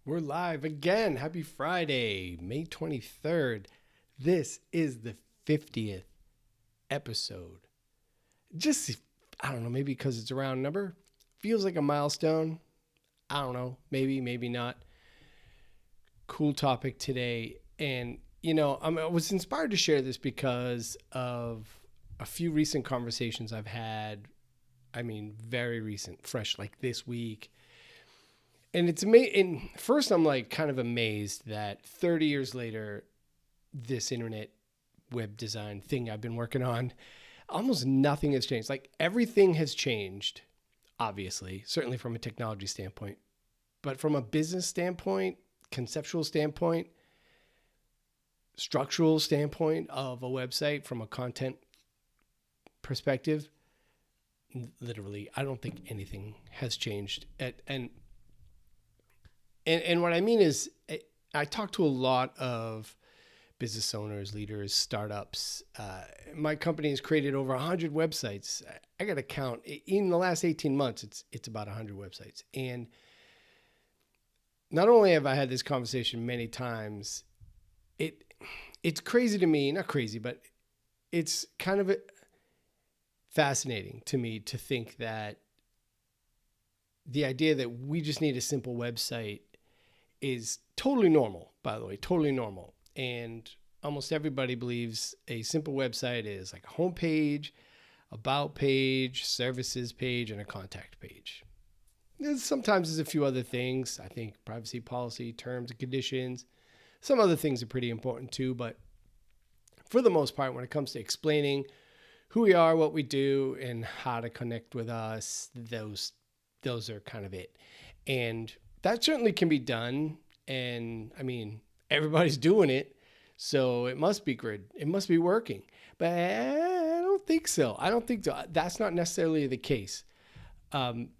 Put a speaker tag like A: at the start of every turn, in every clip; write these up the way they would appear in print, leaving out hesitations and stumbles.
A: We're live again. Happy Friday, May 23rd. This is the 50th episode. Just, I don't know, maybe because it's a round number. Feels like a milestone. I don't know, maybe not. Cool topic today. And, I was inspired to share this because of a few recent conversations I've had. I mean, very recent, fresh, like this week. And it's amazing. First, I'm like kind of amazed that 30 years later, this internet web design thing I've been working on, almost nothing has changed. Like everything has changed, obviously, certainly from a technology standpoint, but from a business standpoint, conceptual standpoint, structural standpoint of a website, from a content perspective, literally, I don't think anything has changed. And what I mean is, I talk to a lot of business owners, leaders, startups. My company has created over 100 websites. I got to count. In the last 18 months, it's about 100 websites. And not only have I had this conversation many times, it's crazy to me, not crazy, but it's kind of fascinating to me to think that the idea that we just need a simple website is totally normal, by the way, totally normal. And almost everybody believes a simple website is like a homepage, about page, services page, and a contact page. Sometimes there's a few other things. I think privacy policy, terms and conditions. Some other things are pretty important too, but for the most part, when it comes to explaining who we are, what we do, and how to connect with us, those are kind of it. And that certainly can be done. And I mean, everybody's doing it. So it must be good. It must be working. But I don't think so. I don't think so. That's not necessarily the case. Think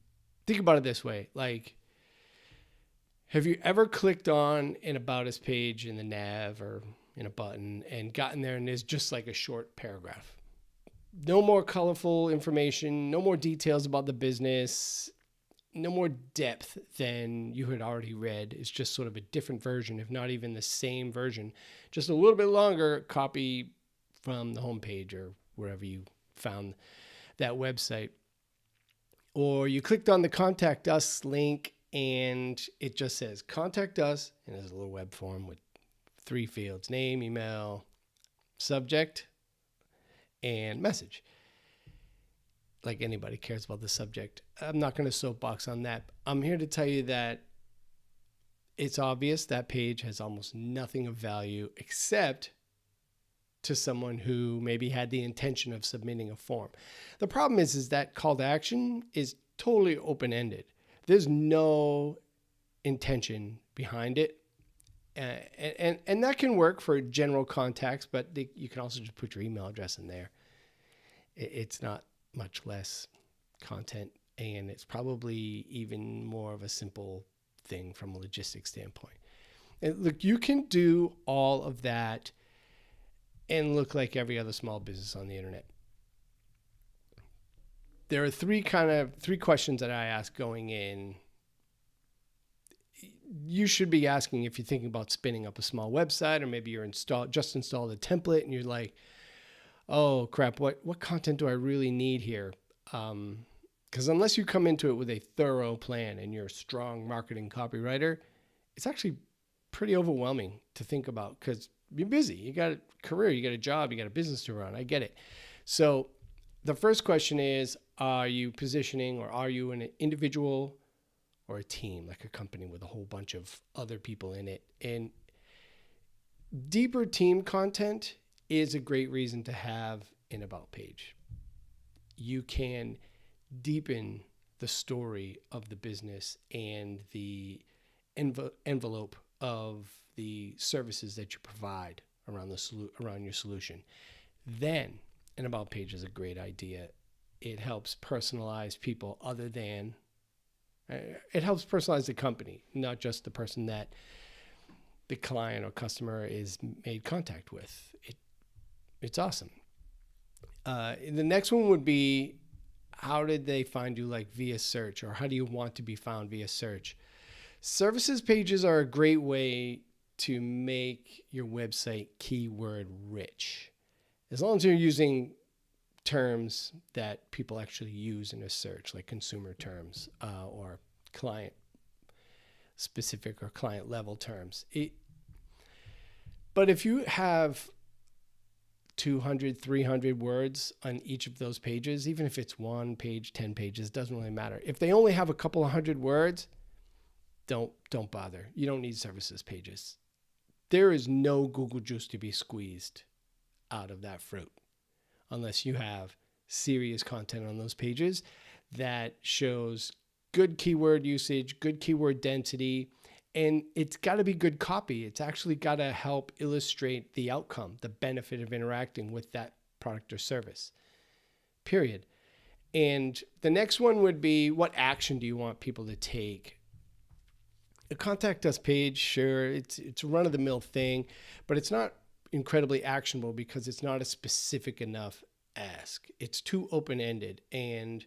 A: about it this way. Like, have you ever clicked on an About Us page in the nav or in a button and gotten there and there's just like a short paragraph? No more colorful information, no more details about the business, no more depth than you had already read. It's just sort of a different version, if not even the same version, just a little bit longer copy from the homepage or wherever you found that website. Or you clicked on the Contact Us link and it just says Contact Us, and there's a little web form with 3 fields: name, email, subject, and message. Like anybody cares about the subject. I'm not going to soapbox on that. I'm here to tell you that it's obvious that page has almost nothing of value except to someone who maybe had the intention of submitting a form. The problem is that call to action is totally open-ended. There's no intention behind it. And that can work for general contacts, but you can also just put your email address in there. It's not much less content, and it's probably even more of a simple thing from a logistics standpoint. And look, you can do all of that and look like every other small business on the internet. There are three questions that I ask going in. You should be asking if you're thinking about spinning up a small website, or maybe you're just installed a template and you're like, oh crap, what content do I really need here? Because unless you come into it with a thorough plan and you're a strong marketing copywriter, it's actually pretty overwhelming to think about because you're busy. You got a career, you got a job, you got a business to run. I get it. So the first question is, are you positioning, or are you an individual or a team, like a company with a whole bunch of other people in it? And deeper team content is a great reason to have an about page. You can deepen the story of the business and the envelope of the services that you provide around your solution. Then an about page is a great idea. It helps personalize people it helps personalize the company, not just the person that the client or customer is made contact with. It's awesome. The next one would be, how did they find you, like via search, or how do you want to be found via search? Services pages are a great way to make your website keyword rich. As long as you're using terms that people actually use in a search, like consumer terms or client specific or client level terms. But if you have 200, 300 words on each of those pages, even if it's 1 page, 10 pages, doesn't really matter. If they only have a couple of hundred words, don't bother. You don't need services pages. There is no Google juice to be squeezed out of that fruit unless you have serious content on those pages that shows good keyword usage, good keyword density, and it's got to be good copy. It's actually got to help illustrate the outcome, the benefit of interacting with that product or service, period. And the next one would be, what action do you want people to take? A contact us page, sure, it's a run-of-the-mill thing, but it's not incredibly actionable because it's not a specific enough ask. It's too open-ended. And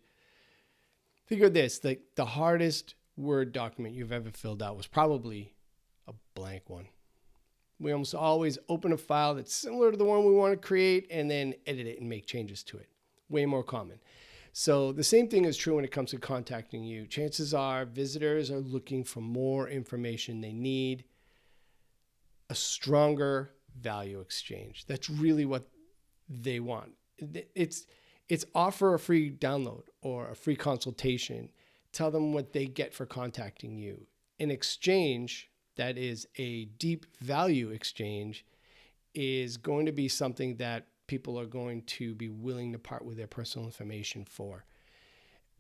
A: think of this, the hardest Word document you've ever filled out was probably a blank one. We almost always open a file that's similar to the one we want to create and then edit it and make changes to it. Way more common. So the same thing is true when it comes to contacting you. Chances are visitors are looking for more information. They need a stronger value exchange. That's really what they want. It's offer a free download or a free consultation. Tell them what they get for contacting you. In exchange, that is a deep value exchange, is going to be something that people are going to be willing to part with their personal information for.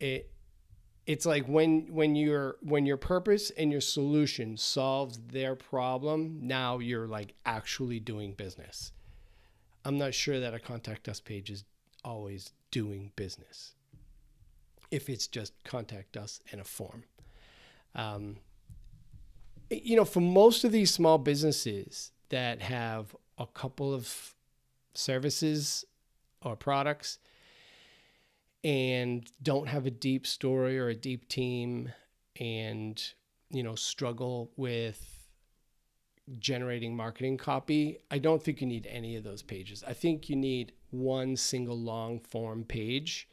A: It's like when your purpose and your solution solves their problem, now you're like actually doing business. I'm not sure that a contact us page is always doing business if it's just contact us in a form. For most of these small businesses that have a couple of services or products and don't have a deep story or a deep team and, struggle with generating marketing copy, I don't think you need any of those pages. I think you need one single long form page.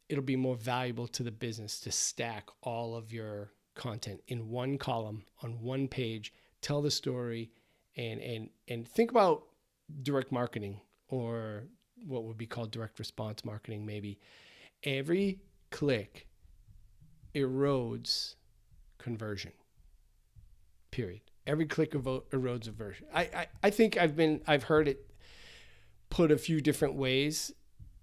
A: It'll be more valuable to the business to stack all of your content in one column on one page, tell the story, and think about direct marketing, or what would be called direct response marketing maybe. Every click erodes conversion, period. Every click erodes conversion. I think I've heard it put a few different ways,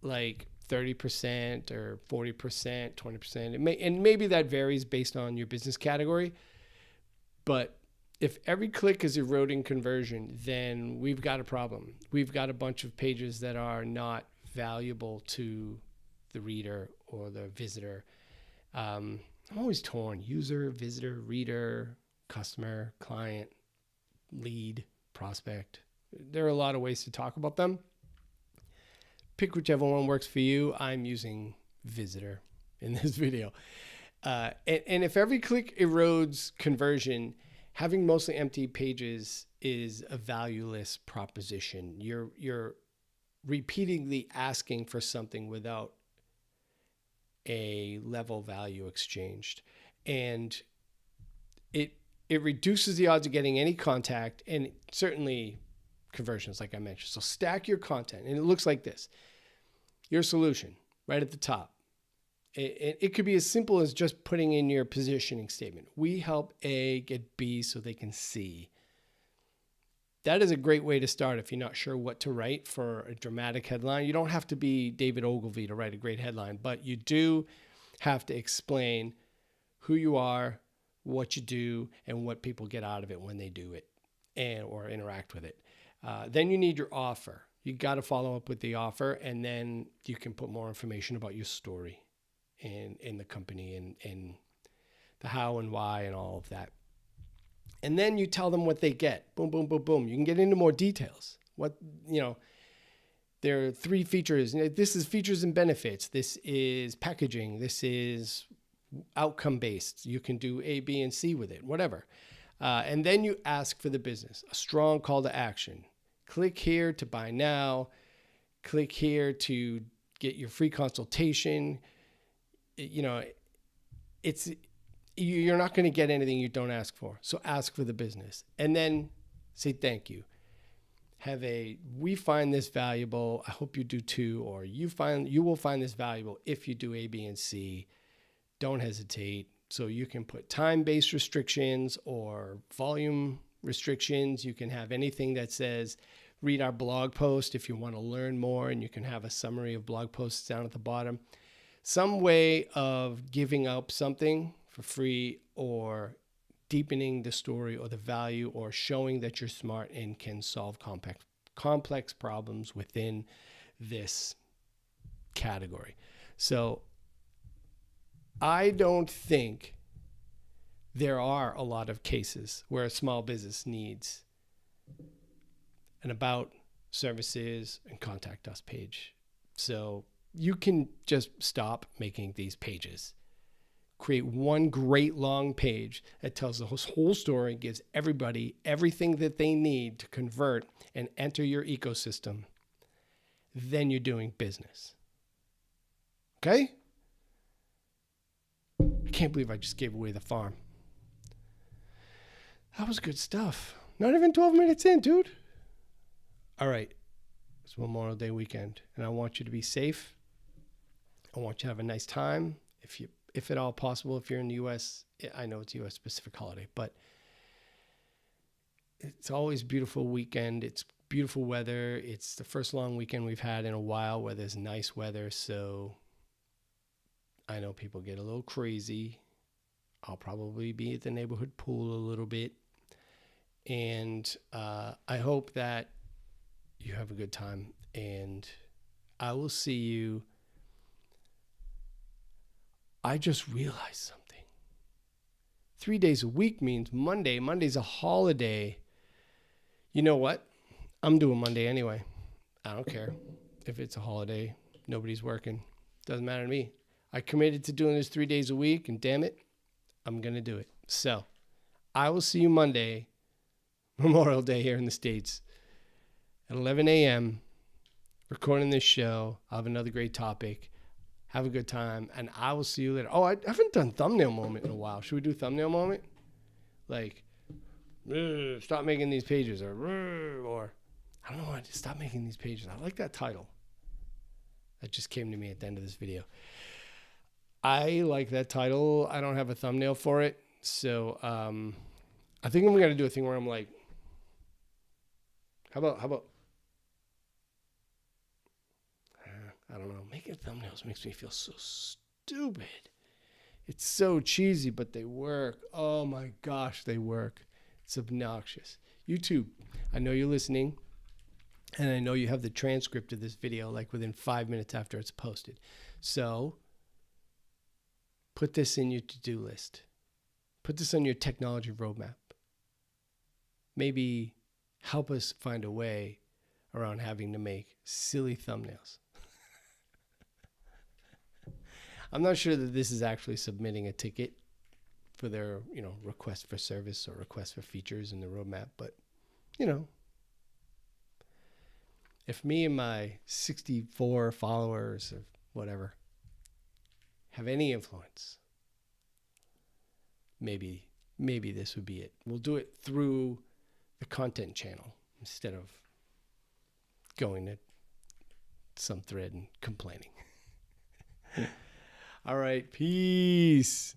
A: like 30% or 40%, 20%. And maybe that varies based on your business category. But if every click is eroding conversion, then we've got a problem. We've got a bunch of pages that are not valuable to the reader or the visitor. I'm always torn. User, visitor, reader, customer, client, lead, prospect. There are a lot of ways to talk about them. Pick whichever one works for you. I'm using visitor in this video. And if every click erodes conversion, having mostly empty pages is a valueless proposition. You're repeatedly asking for something without a level value exchanged. And it reduces the odds of getting any contact and certainly conversions, like I mentioned. So stack your content, and it looks like this. Your solution right at the top. It could be as simple as just putting in your positioning statement. We help A get B so they can C. That is a great way to start if you're not sure what to write for a dramatic headline. You don't have to be David Ogilvy to write a great headline, but you do have to explain who you are, what you do, and what people get out of it when they do it or interact with it. Then you need your offer. You got to follow up with the offer, and then you can put more information about your story and the company and the how and why and all of that. And then you tell them what they get. Boom, boom, boom, boom. You can get into more details. There are 3 features. This is features and benefits. This is packaging. This is outcome based. You can do A, B, and C with it, whatever. And then you ask for the business, a strong call to action. Click here to buy now. Click here to get your free consultation. You know, you're not going to get anything you don't ask for. So ask for the business and then say thank you. We find this valuable. I hope you do too. Or you will find this valuable if you do A, B, and C. Don't hesitate. So you can put time-based restrictions or volume restrictions. You can have anything that says, read our blog post if you want to learn more, and you can have a summary of blog posts down at the bottom. Some way of giving up something for free or deepening the story or the value or showing that you're smart and can solve complex problems within this category. So I don't think there are a lot of cases where a small business needs an about, services, and contact us page. So you can just stop making these pages. Create one great long page that tells the whole story, gives everybody everything that they need to convert and enter your ecosystem. Then you're doing business. Okay? I can't believe I just gave away the farm. That was good stuff. Not even 12 minutes in, dude. All right. It's Memorial Day weekend, and I want you to be safe. I want you to have a nice time. If at all possible, if you're in the U.S., I know it's a U.S. specific holiday, but it's always a beautiful weekend. It's beautiful weather. It's the first long weekend we've had in a while where there's nice weather. So I know people get a little crazy. I'll probably be at the neighborhood pool a little bit. And I hope that you have a good time. And I will see you. I just realized something. 3 days a week means Monday. Monday's a holiday. You know what? I'm doing Monday anyway. I don't care if it's a holiday. Nobody's working. Doesn't matter to me. I committed to doing this 3 days a week, and damn it, I'm going to do it. So I will see you Monday, Memorial Day here in the States, at 11 a.m., recording this show. I'll have another great topic. Have a good time, and I will see you later. Oh, I haven't done thumbnail moment in a while. Should we do thumbnail moment? Like, stop making these pages, or I don't know why. Stop making these pages. I like that title. That just came to me at the end of this video. I like that title. I don't have a thumbnail for it, so I think I'm gonna do a thing where I'm like, how about? I don't know. Making thumbnails makes me feel so stupid. It's so cheesy, but they work. Oh my gosh, they work. It's obnoxious. YouTube, I know you're listening, and I know you have the transcript of this video like within 5 minutes after it's posted. So put this in your to-do list. Put this on your technology roadmap. Maybe help us find a way around having to make silly thumbnails. I'm not sure that this is actually submitting a ticket for their, request for service or request for features in the roadmap. But, if me and my 64 followers or whatever have any influence, maybe this would be it. We'll do it through the content channel instead of going to some thread and complaining. All right, peace.